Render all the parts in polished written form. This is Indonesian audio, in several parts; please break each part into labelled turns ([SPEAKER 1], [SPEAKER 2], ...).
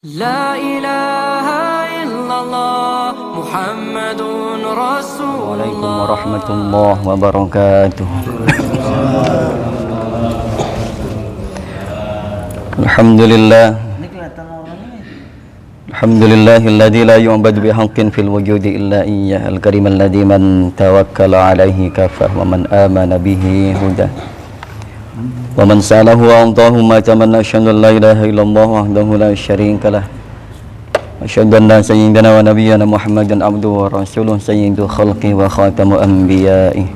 [SPEAKER 1] La ilaha illallah Muhammadun Rasulullah.
[SPEAKER 2] Assalamualaikum warahmatullahi wabarakatuh. Alhamdulillahilladzi la yu'badu bihaqqin fil wujudi illa iyyah, al-karim alladzi man tawakkala alaihi kafah wa man amana bihi hudah wa man salahu wa antahu ma tamanna. Asyhadu an la ilaha illallah wahdahu la syarika lah, asyhadu anna sayyidana wa nabiyyana Muhammadan abduhu wa rasuluh sayyidul khalqi wa khatamu anbiya'i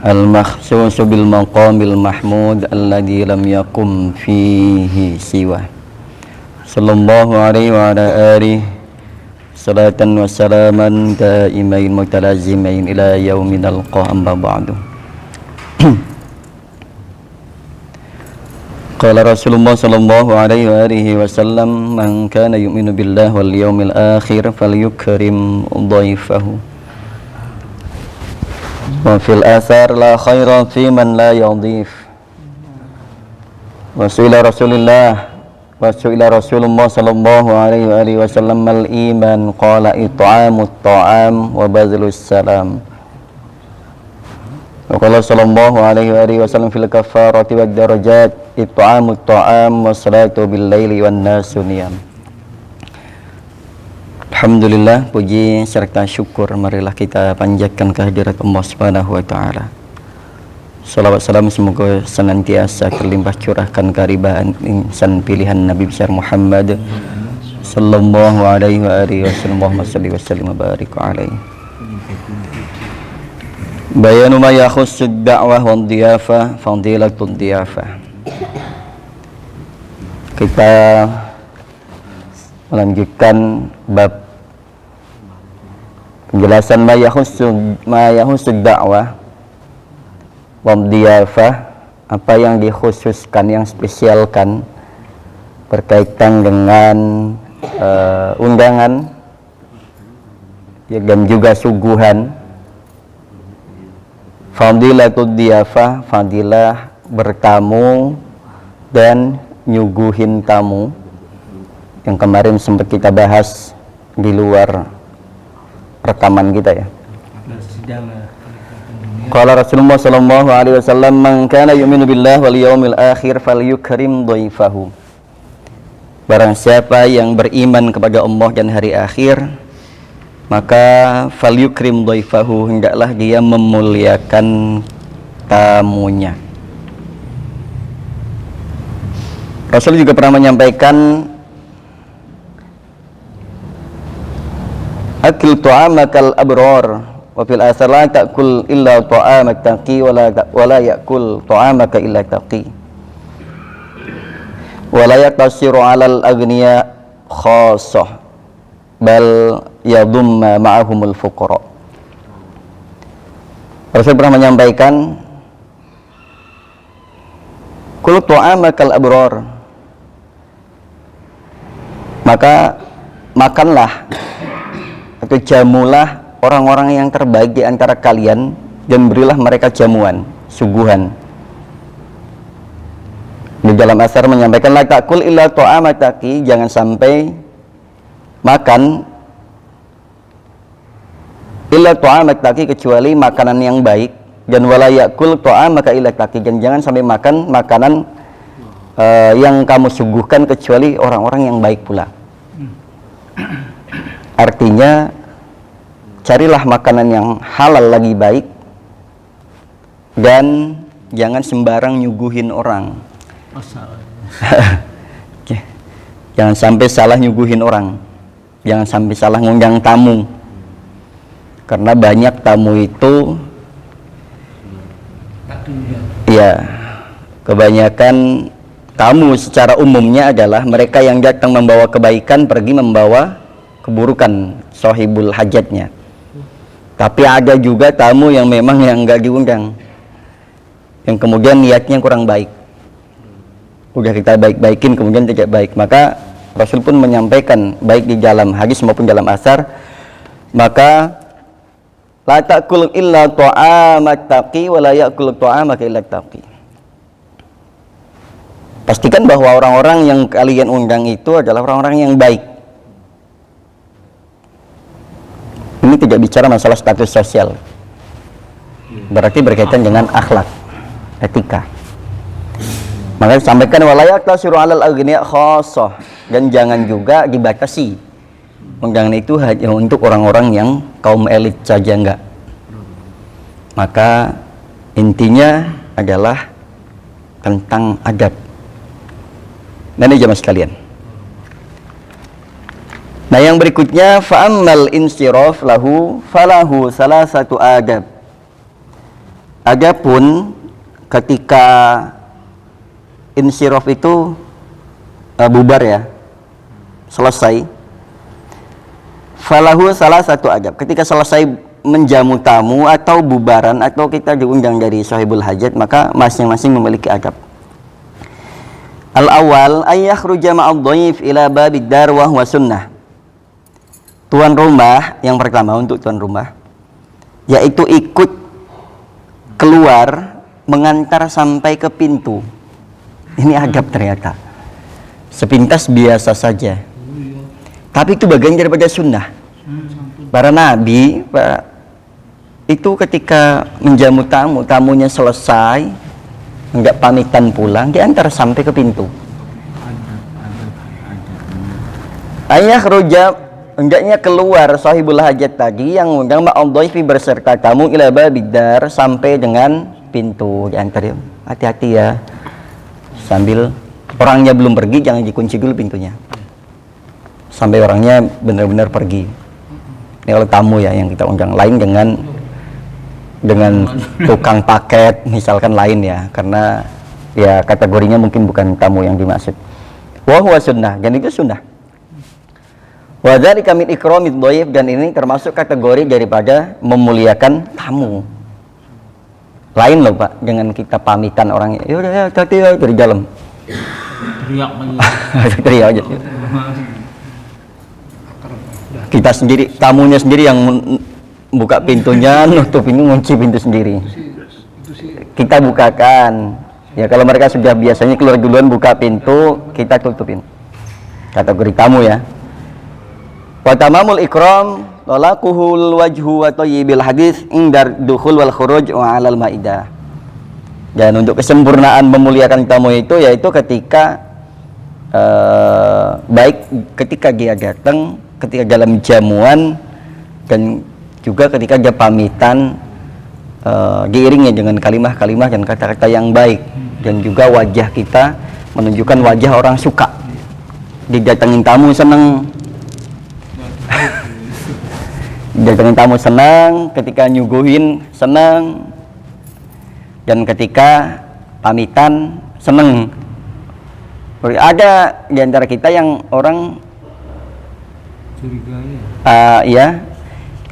[SPEAKER 2] al-makhsusu bil maqamil mahmud alladzi lam yakum fihi siwa. Sallallahu alaihi wa ala alihi salatan wa salaman daimain mutalazimain ila yaumin alqa amma ba'du. Qala Rasulullah sallallahu alaihi wa alihi wasallam, man kana yu'minu billahi wal yawmil akhir falyukrim dhaifahu. Wa fil athar la khaira fi man la yadhif. Wa su'ila Rasulullah sallallahu alaihi wa alihi wasallam mal iman, qala it'amut ta'am wa badlus salam. Wa qala sallallahu alaihi wa alihi wasallam fil kafarati wad darajat it'amut ta'am wa salatu bil laili wan nasu niyam. Alhamdulillah, puji serta syukur marilah kita panjatkan kehadirat Allah Subhanahu wa taala. Salawat salam semoga senantiasa terlimpah curahkan kehariban insan pilihan Nabi besar Muhammad sallallahu alaihi wa alihi wasallam. Allahumma shalli wa sallim wa barik alaihi. Bayanu ma yakhussu ad-da'wah wa ad-diyafah, fadilatud diyafah. Kita melanjutkan bab penjelasan ma yakhussu ad-da'wah wa ad-diyafah, apa yang dikhususkan, yang spesialkan berkaitan dengan undangan ya, dan juga suguhan. Fadilatud diyafah, fadilah bertamu dan nyuguhin tamu, yang kemarin sempat kita bahas di luar rekaman kita ya. Qala Rasulullah sallallahu alaihi wasallam, man kana yu'minu billahi wal yawmil akhir falyukrim dhaifahu. Barang siapa yang beriman kepada Allah dan hari akhir, maka falyukrim dhaifahu, hendaklah dia memuliakan tamunya. Rasul juga pernah menyampaikan, akil ta'amakal abrar wa fil asar la ta'kul illa ta'amak taqi wa la ya'kul ta'amaka illa taqi wa la yaqtasiru 'alal aghniya khassah bal yadumma ma'ahumul fuqara. Rasul pernah menyampaikan, kul ta'amakal abrar, maka makanlah atau jamulah orang-orang yang terbaik di antara kalian dan berilah mereka jamuan, suguhan. Di dalam asar menyampaikan, la ta'kul illa ta'amak taqi, jangan sampai makan illa ta'amak taqi, kecuali makanan yang baik, dan wala ya'kul ta'amaka illa taqi, dan jangan sampai makan makanan yang kamu suguhkan kecuali orang-orang yang baik pula. Artinya carilah makanan yang halal lagi baik, dan jangan sembarang nyuguhin orang. Jangan sampai salah nyuguhin orang, jangan sampai salah ngundang tamu, karena banyak tamu itu ya, kebanyakan tamu secara umumnya adalah mereka yang datang membawa kebaikan, pergi membawa keburukan, sahibul hajatnya. Tapi ada juga tamu yang memang yang enggak diundang, yang kemudian niatnya kurang baik, udah kita baik-baikin kemudian tidak baik. Maka Rasul pun menyampaikan, baik di dalam hadis maupun dalam asar, maka la ta'kul illa ta'amak taqi wa la ya'kul ta'amaka illa taqi. pastikan bahwa orang-orang yang kalian undang itu adalah orang-orang yang baik. Ini tidak bicara masalah status sosial, berarti berkaitan dengan akhlak, etika. Maka sampaikan walayak tasiru alal aghniya khassah, dan jangan juga dibatasi undangan itu hanya untuk orang-orang yang kaum elit saja, enggak. Maka intinya adalah tentang adab. Nah, ini jamaah sekalian. Nah, yang berikutnya fa'ammal insiraf lahu falahu salasatu adab. Adapun ketika insiraf itu bubar ya, selesai, falahu salasatu adab. Ketika selesai menjamu tamu atau bubaran atau kita diundang dari sahibul hajat, maka masing-masing memiliki adab. Al-awwal ay yakhruja ma'ad dhaif ila babid dar wa huwa sunnah. Tuan rumah yang pertama, untuk tuan rumah, yaitu ikut keluar mengantar sampai ke pintu. Ini adab ternyata. Sepintas biasa saja, tapi itu bagian daripada sunnah. Para nabi, Pak, itu ketika menjamu tamu, tamunya selesai, enggak pamitan pulang, diantar sampai ke pintu. Ayah roja, hendaknya keluar sahibul hajat tadi yang undang ma'adhaifi berserta tamu ila babidar, sampai dengan pintu, diantar. Hati-hati ya, sambil orangnya belum pergi jangan dikunci dulu pintunya sampai orangnya benar-benar pergi. Ini kalau tamu ya yang kita undang, lain dengan tukang paket misalkan, lain ya, karena ya kategorinya mungkin bukan tamu yang dimaksud. Wa huwa sunnah, dan itu sunnah. Wa dzalika min ikramid dhaif, dan ini termasuk kategori daripada memuliakan tamu. Lain loh Pak, dengan kita pamitan orangnya, ya udah ya hati ya dari dalam. Teriak aja. Kita sendiri, tamunya sendiri yang buka pintunya, nutup ini, ngunci pintu sendiri. Kita bukakan. Ya kalau mereka sudah biasanya keluar duluan buka pintu, kita tutupin. Kategori tamu ya. Wa tamamul ikram talaquhul wajhu wa thayyibil hadis indar dukhul wal khuruj wa 'alal maidah. Dan untuk kesempurnaan memuliakan tamu itu yaitu ketika baik ketika dia datang, ketika dalam jamuan, dan juga ketika dia pamitan, diiringi dengan kalimah-kalimah dan kata-kata yang baik, dan juga wajah kita menunjukkan wajah orang suka. Didatengin tamu senang, didatengin tamu senang, ketika nyuguhin senang, dan ketika pamitan senang. Ada di antara kita yang orang ya,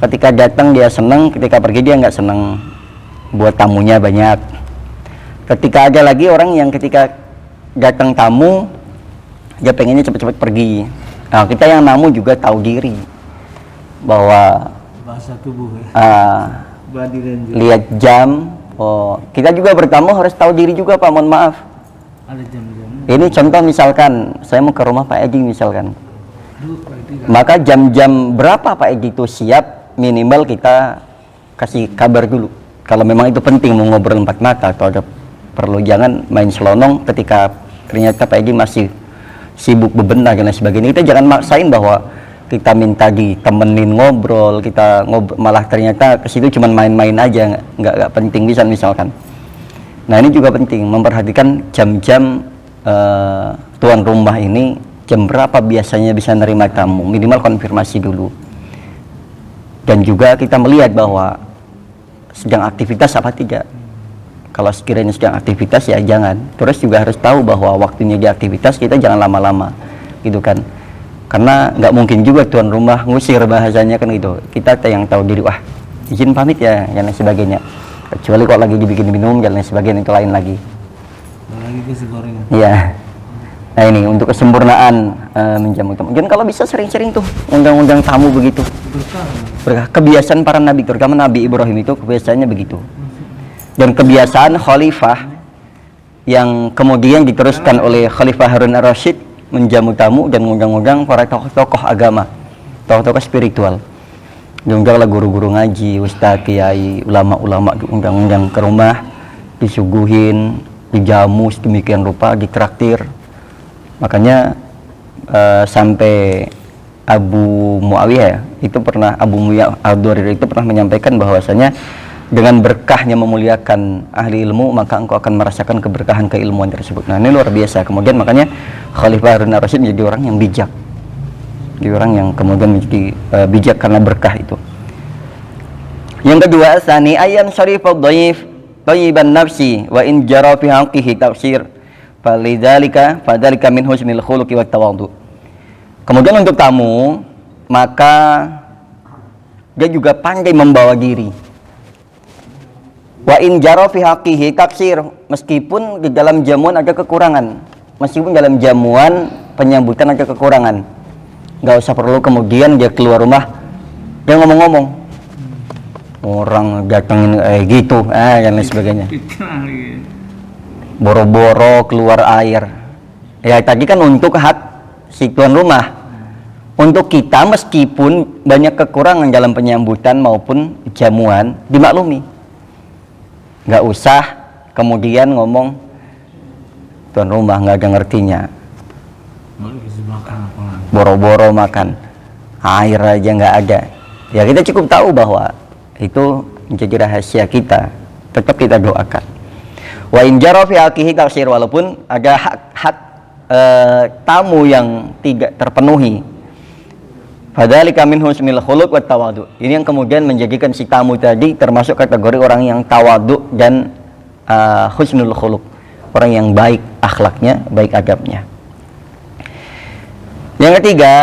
[SPEAKER 2] ketika datang dia senang, ketika pergi dia nggak senang, buat tamunya banyak. Ketika ada lagi orang yang ketika datang tamu dia pengennya cepat-cepat pergi. Nah, kita yang namu juga tahu diri bahwa bahasa tubuh lihat jam. Oh, kita juga bertamu harus tahu diri juga Pak, mohon maaf. Ada jam-jam. Ini contoh misalkan saya mau ke rumah Pak Edi misalkan. Maka jam-jam berapa Pak Edi itu siap, minimal kita kasih kabar dulu. Kalau memang itu penting mau ngobrol empat mata atau ada perlu, jangan main selonong ketika ternyata Pak Edi masih sibuk bebenah dan lain sebagainya. Kita jangan maksain bahwa kita minta ditemenin ngobrol, kita malah ternyata ke situ cuma main-main aja, nggak penting bisa misalkan. Nah ini juga penting memperhatikan jam-jam tuan rumah ini, jam berapa biasanya bisa nerima tamu, minimal konfirmasi dulu. Dan juga kita melihat bahwa sedang aktivitas apa tidak. Kalau sekiranya sedang aktivitas ya jangan. Terus juga harus tahu bahwa waktunya di aktivitas kita jangan lama-lama gitu kan. Karena nggak mungkin juga tuan rumah ngusir, bahasanya kan gitu. Kita yang tahu diri, wah izin pamit ya dan lain sebagainya. Kecuali kok lagi dibikin minum dan lain sebagainya, itu lain lagi. Iya. Nah ini untuk kesempurnaan menjamu tamu. Dan kalau bisa sering-sering tuh undang-undang tamu begitu. Berkah. Kebiasaan para nabi, terutama Nabi Ibrahim itu kebiasaannya begitu. Dan kebiasaan khalifah yang kemudian diteruskan oleh Khalifah Harun ar-Rasyid, menjamu tamu dan mengundang-undang para tokoh-tokoh agama, tokoh-tokoh spiritual. Diundanglah guru-guru ngaji, ustadz, kiai, ulama-ulama, diundang-undang ke rumah, disuguhin, dijamu sedemikian rupa, ditraktir. Makanya sampai Abu Muawiyah itu pernah, Abu Muawiyah Ad-Durir itu pernah menyampaikan bahwasanya dengan berkahnya memuliakan ahli ilmu, maka engkau akan merasakan keberkahan keilmuan tersebut. Nah, ini luar biasa. Kemudian makanya Khalifah Harun ar-Rasyid menjadi orang yang bijak, jadi orang yang kemudian menjadi bijak karena berkah itu. Yang kedua, sani ayan syarifud dhaif thayyiban nafsi wa in jara fi haqqihi tafsir falidzalika min husnil khuluqi wat tawadhu. Kemudian untuk tamu, maka dia juga pandai membawa diri. Wa in jara fi haqqihi tafsir, meskipun di dalam jamuan ada kekurangan, meskipun dalam jamuan penyambutan ada kekurangan, nggak usah perlu kemudian dia keluar rumah dia ngomong-ngomong, orang datengin gitu, dan lain sebagainya, boro-boro keluar air. Ya tadi kan untuk hak si tuan rumah. Untuk kita meskipun banyak kekurangan dalam penyambutan maupun jamuan, dimaklumi. Nggak usah kemudian ngomong tuan rumah nggak ada ngertinya, boro-boro makan, air aja nggak ada. Ya kita cukup tahu bahwa itu menjadi rahasia kita, tetap kita doakan. Wa in jara fi haqqihi tafsir, walaupun ada hak tamu yang tidak terpenuhi, fadzalika min husnil khuluq wat tawadhu. Ini yang kemudian menjadikan si tamu tadi termasuk kategori orang yang tawadhu dan husnul khuluq, orang yang baik akhlaknya, baik adabnya. Yang ketiga,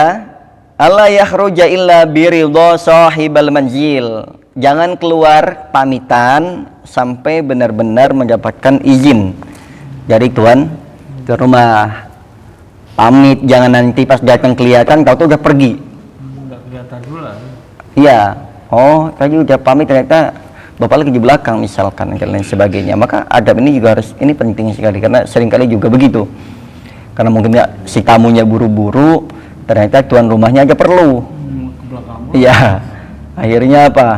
[SPEAKER 2] alla yakhruja illa biridha sahibal manzil. Jangan keluar pamitan sampai benar-benar mendapatkan izin dari tuan rumah. Pamit, jangan nanti pas datang kelihatan tahu-tahu udah pergi. Iya, oh tadi udah pamit ternyata bapak lagi di belakang misalkan dan lain sebagainya. Maka adab ini juga harus, ini penting sekali karena seringkali juga begitu. Karena mungkin ya, si tamunya buru-buru, ternyata tuan rumahnya aja perlu. Iya, akhirnya apa?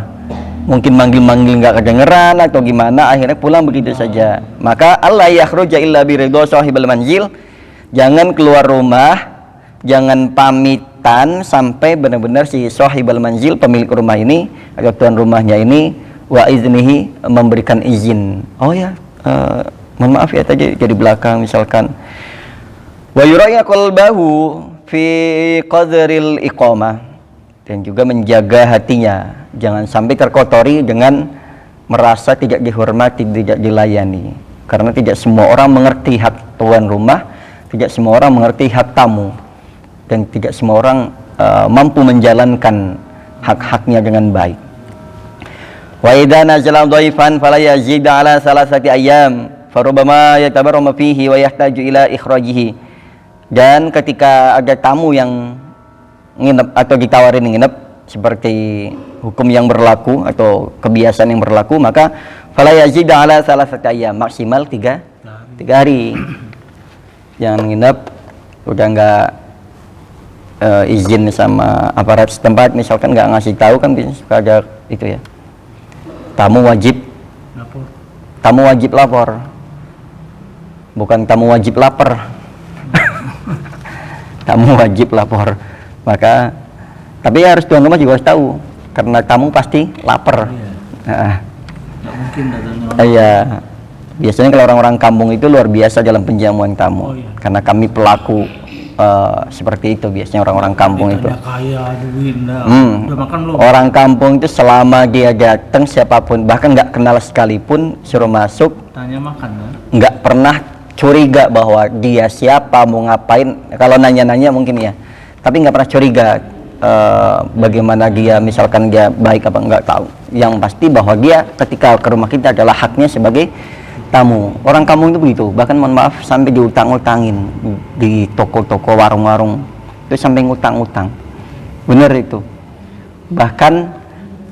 [SPEAKER 2] Mungkin manggil-manggil nggak kedengeran atau gimana, akhirnya pulang begitu saja. Maka Allah yakhruja illa biridha sahibal manzil. Jangan keluar rumah, jangan pamitan sampai benar-benar si sahibal manzil, pemilik rumah ini atau tuan rumahnya ini, wa iznihi, memberikan izin. Oh ya, mohon maaf ya tadi jadi belakang misalkan. Wa yuraya qalbahu fi qadril iqamah, dan juga menjaga hatinya, jangan sampai terkotori dengan merasa tidak dihormati, tidak dilayani. Karena tidak semua orang mengerti hak tuan rumah, tidak semua orang mengerti hak tamu, dan tidak semua orang mampu menjalankan hak-haknya dengan baik. Wa idza nazala dhaifan fala yazid ala salasati ayyam farubama yatabarramu fihi wa yahtaju ila ikhrajihi. Dan ketika ada tamu yang nginep atau ditawarin nginep, seperti hukum yang berlaku atau kebiasaan yang berlaku, maka fala yazid ala salasati ayyam, maksimal 3 hari. Jangan nginep udah nggak izin sama aparat setempat, misalkan nggak ngasih tahu, kan bisa ada itu ya, tamu wajib lapor, bukan tamu wajib lapar. Tamu wajib lapor. Maka tapi harus tuan rumah juga harus tahu, karena tamu pasti lapar. Nggak mungkin datangnya. Iya. Biasanya kalau orang-orang kampung itu luar biasa dalam penjamuan tamu. Karena kami pelaku seperti itu biasanya orang-orang kampung itu. Kaya, duit, udah makan belum? Orang kampung itu selama dia datang, siapapun bahkan nggak kenal sekalipun, suruh masuk, tanya makan, nggak pernah curiga bahwa dia siapa, mau ngapain. Kalau nanya-nanya mungkin ya, tapi nggak pernah curiga bagaimana dia, misalkan dia baik apa nggak tahu. Yang pasti bahwa dia ketika ke rumah kita adalah haknya sebagai tamu. Orang kampung itu begitu, bahkan mohon maaf sampai diutang-utangin di toko-toko, warung-warung itu, sampai ngutang-utang, bener itu. Bahkan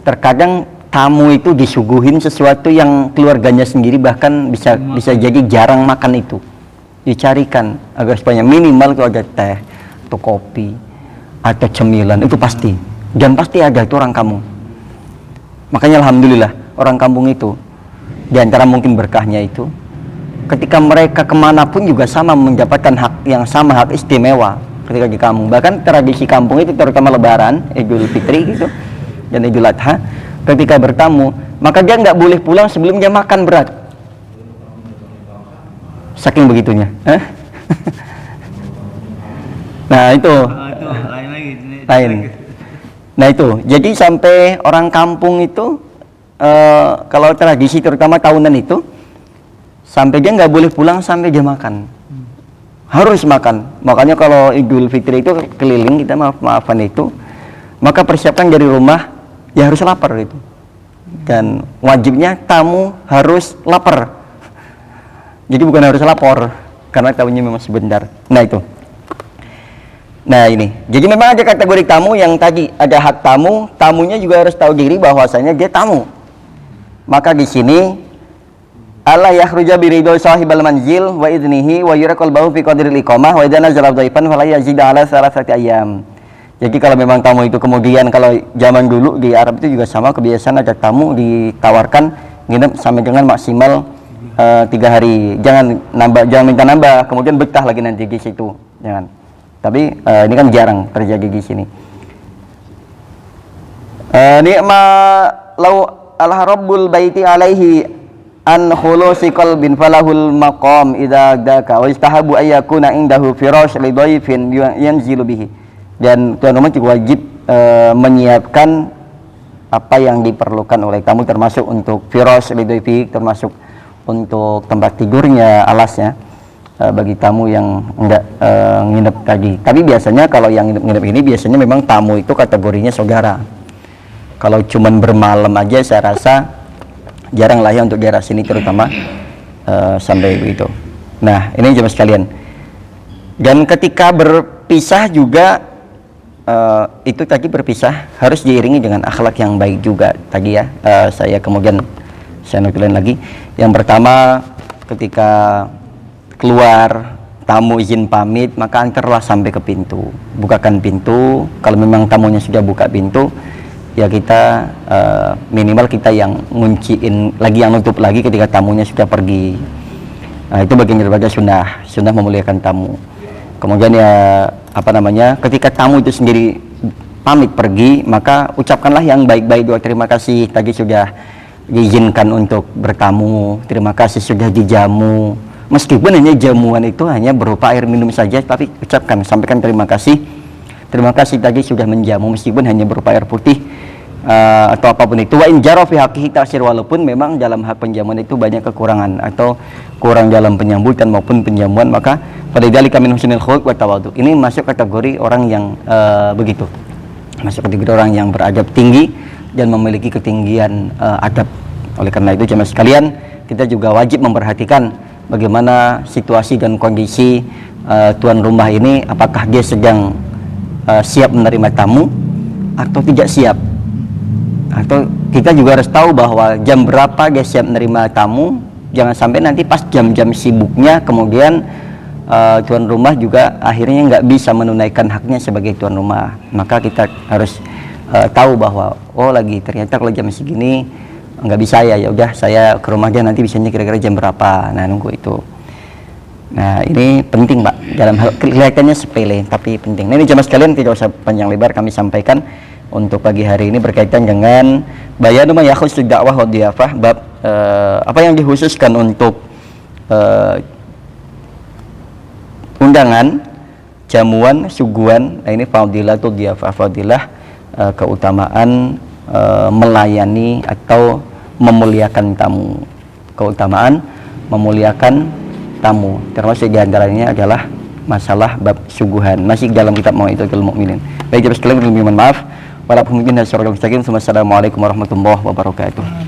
[SPEAKER 2] terkadang tamu itu disuguhin sesuatu yang keluarganya sendiri bahkan bisa jadi jarang makan itu, dicarikan agar supaya minimal itu ada teh atau kopi atau cemilan, itu pasti, dan pasti ada itu orang kampung. Makanya alhamdulillah orang kampung itu, di antara mungkin berkahnya itu, ketika mereka kemanapun juga sama mendapatkan hak yang sama, hak istimewa ketika di kampung. Bahkan tradisi kampung itu terutama Lebaran, Idul Fitri gitu, dan Idul Adha, ketika bertamu maka dia nggak boleh pulang sebelum dia makan berat, saking begitunya. Nah itu lain. Nah itu jadi sampai orang kampung itu kalau tradisi terutama tahunan itu, sampai dia nggak boleh pulang sampai dia makan, harus makan. Makanya kalau Idul Fitri itu keliling kita maaf-maafan itu, maka persiapkan dari rumah ya harus lapar itu, dan wajibnya tamu harus lapar. Jadi bukan harus lapor, karena tamunya memang sebentar. Nah itu. Nah ini, jadi memang ada kategori tamu yang tadi ada hak tamu, tamunya juga harus tahu diri bahwasanya dia tamu. Maka di sini Allah yakhruja biridho sahibal manzil wa idnihi wa yurakal bahu fi qadril iqamah wa idana zalab dhaifan fala yazid ala salasati ayyam. Jadi kalau memang tamu itu kemudian, kalau zaman dulu di Arab itu juga sama kebiasaan, ada tamu ditawarkan nginep sampai dengan maksimal 3 hari. Jangan minta nambah, kemudian betah lagi nanti di situ. Jangan. Tapi ini kan jarang terjadi di sini. Ni'ma lau Allah rabbul baiti alaihi an khulusi qalbin falahul maqam idza daka wa istahabu ayyakuna indahu firash li dhaifin yanzilu bihi. Dan tuan rumah juga wajib menyiapkan apa yang diperlukan oleh tamu, termasuk untuk firash li dhaifi, termasuk untuk tempat tidurnya, alasnya bagi tamu yang enggak nginep tadi. Tapi biasanya kalau yang nginep ini biasanya memang tamu itu kategorinya saudara. Kalau cuman bermalam aja saya rasa jarang lah ya untuk daerah sini terutama sampai begitu. Nah ini jemaah sekalian, dan ketika berpisah juga itu tadi berpisah harus diiringi dengan akhlak yang baik juga tadi ya. Saya kemudian saya nukilin lagi. Yang pertama, ketika keluar tamu izin pamit, maka antarlah sampai ke pintu, bukakan pintu. Kalau memang tamunya sudah buka pintu, ya kita minimal kita yang ngunciin lagi, yang nutup lagi ketika tamunya sudah pergi. Nah, itu bagian daripada sunnah memuliakan tamu. Kemudian ya apa namanya, ketika tamu itu sendiri pamit pergi, maka ucapkanlah yang baik-baik, doa terima kasih tadi sudah diizinkan untuk bertamu, terima kasih sudah dijamu. Meskipun hanya jamuan itu hanya berupa air minum saja, tapi ucapkan, sampaikan terima kasih tadi sudah menjamu, meskipun hanya berupa air putih atau apapun itu. Wa in jara fi haqqihi ta'sir, walaupun memang dalam hak penjamuan itu banyak kekurangan atau kurang dalam penyambutan maupun penjamuan, maka falidzalika min husnil khuluq wa tawadhu. Ini masuk kategori orang yang begitu, masuk kategori orang yang beradab tinggi dan memiliki ketinggian adab. Oleh karena itu jemaah sekalian, kita juga wajib memperhatikan bagaimana situasi dan kondisi tuan rumah ini, apakah dia sedang siap menerima tamu atau tidak siap. Atau kita juga harus tahu bahwa jam berapa dia siap menerima tamu. Jangan sampai nanti pas jam-jam sibuknya kemudian tuan rumah juga akhirnya nggak bisa menunaikan haknya sebagai tuan rumah. Maka kita harus tahu bahwa oh lagi ternyata kalau jam segini nggak bisa ya udah saya ke rumah dia nanti bisanya kira-kira jam berapa. Nah nunggu itu. Nah ini penting Pak, dalam hal kelihatannya sepele tapi penting. Nah, ini jemaah sekalian tidak usah panjang lebar kami sampaikan untuk pagi hari ini berkaitan dengan bayanu ma yakhussu dakwah wa dhiyafah, bab apa yang dikhususkan untuk undangan, jamuan, suguhan. Nah ini fadilatul dhiyafah, fadilah keutamaan melayani atau memuliakan tamu, keutamaan memuliakan tamu, termasuk diantaranya adalah masalah bab suguhan, masih dalam kitab Mau'izatul Mu'minin. Baik jemaah sekalian, mohon maaf. Wassalamualaikum warahmatullahi wabarakatuh.